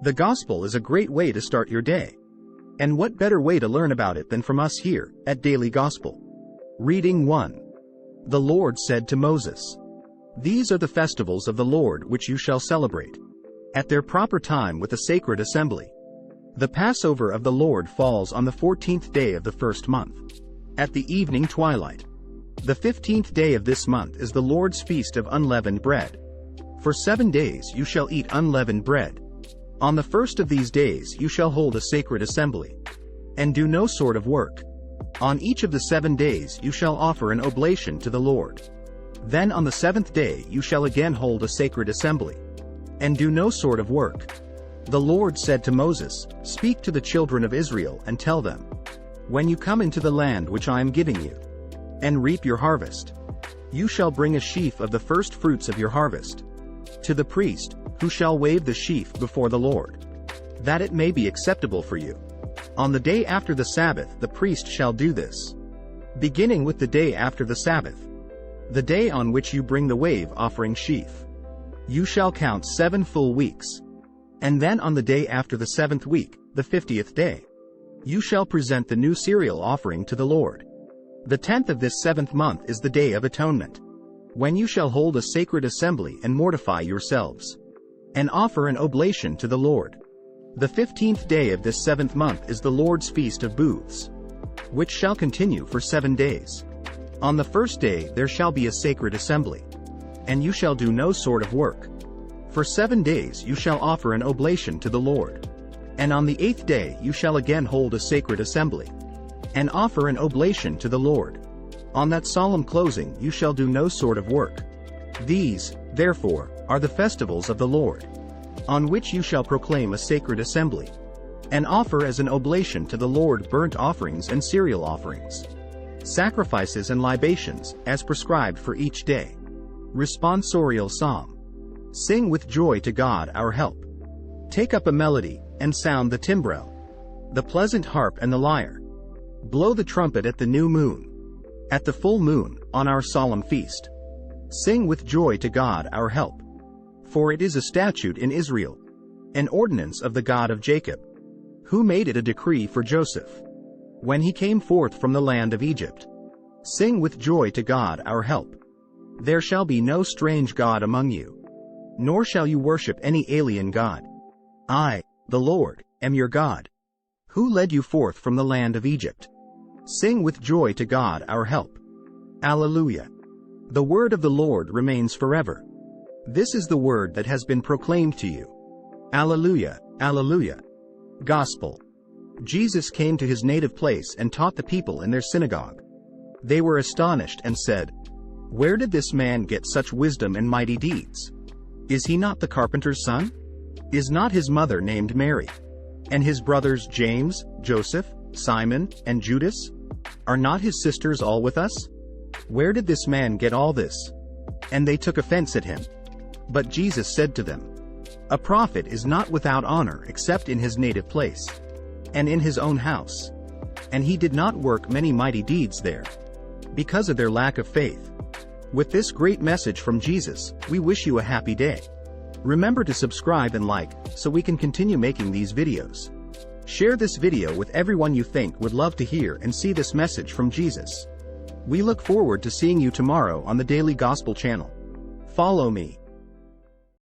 The gospel is a great way to start your day. And what better way to learn about it than from us here, at Daily Gospel? Reading 1. The Lord said to Moses, "These are the festivals of the Lord which you shall celebrate, at their proper time with a sacred assembly. The Passover of the Lord falls on the 14th day of the first month, at the evening twilight. The 15th day of this month is the Lord's feast of unleavened bread. For 7 days you shall eat unleavened bread. On the first of these days you shall hold a sacred assembly, and do no sort of work. On each of the 7 days you shall offer an oblation to the Lord. Then on the 7th day you shall again hold a sacred assembly, and do no sort of work." The Lord said to Moses, "Speak to the children of Israel and tell them, when you come into the land which I am giving you, and reap your harvest, you shall bring a sheaf of the first fruits of your harvest to the priest, who shall wave the sheaf before the Lord, that it may be acceptable for you. On the day after the Sabbath the priest shall do this, beginning with the day after the Sabbath, the day on which you bring the wave offering sheaf. You shall count 7 full weeks. And then on the day after the 7th week, the 50th day, you shall present the new cereal offering to the Lord. The 10th of this 7th month is the Day of Atonement, when you shall hold a sacred assembly and mortify yourselves, and offer an oblation to the Lord. The 15th day of this 7th month is the Lord's Feast of Booths, which shall continue for 7 days. On the first day there shall be a sacred assembly, and you shall do no sort of work. For 7 days you shall offer an oblation to the Lord. And on the 8th day you shall again hold a sacred assembly, and offer an oblation to the Lord. On that solemn closing you shall do no sort of work. These, therefore, are the festivals of the Lord, on which you shall proclaim a sacred assembly, and offer as an oblation to the Lord burnt offerings and cereal offerings, sacrifices and libations, as prescribed for each day." Responsorial Psalm. Sing with joy to God our help. Take up a melody, and sound the timbrel, the pleasant harp and the lyre. Blow the trumpet at the new moon, at the full moon, on our solemn feast. Sing with joy to God our help. For it is a statute in Israel, an ordinance of the God of Jacob, who made it a decree for Joseph, when he came forth from the land of Egypt. Sing with joy to God our help. There shall be no strange God among you, nor shall you worship any alien god. I, the Lord, am your God, who led you forth from the land of Egypt. Sing with joy to God our help. Alleluia. The word of the Lord remains forever. This is the word that has been proclaimed to you. Alleluia, alleluia. Gospel. Jesus came to his native place and taught the people in their synagogue. They were astonished and said, "Where did this man get such wisdom and mighty deeds? Is he not the carpenter's son? Is not his mother named Mary? And his brothers James, Joseph, Simon, and Judas? Are not his sisters all with us? Where did this man get all this?" And they took offense at him. But Jesus said to them, "A prophet is not without honor except in his native place, and in his own house." And he did not work many mighty deeds there, because of their lack of faith. With this great message from Jesus, we wish you a happy day. Remember to subscribe and like, so we can continue making these videos. Share this video with everyone you think would love to hear and see this message from Jesus. We look forward to seeing you tomorrow on the Daily Gospel channel. Follow me.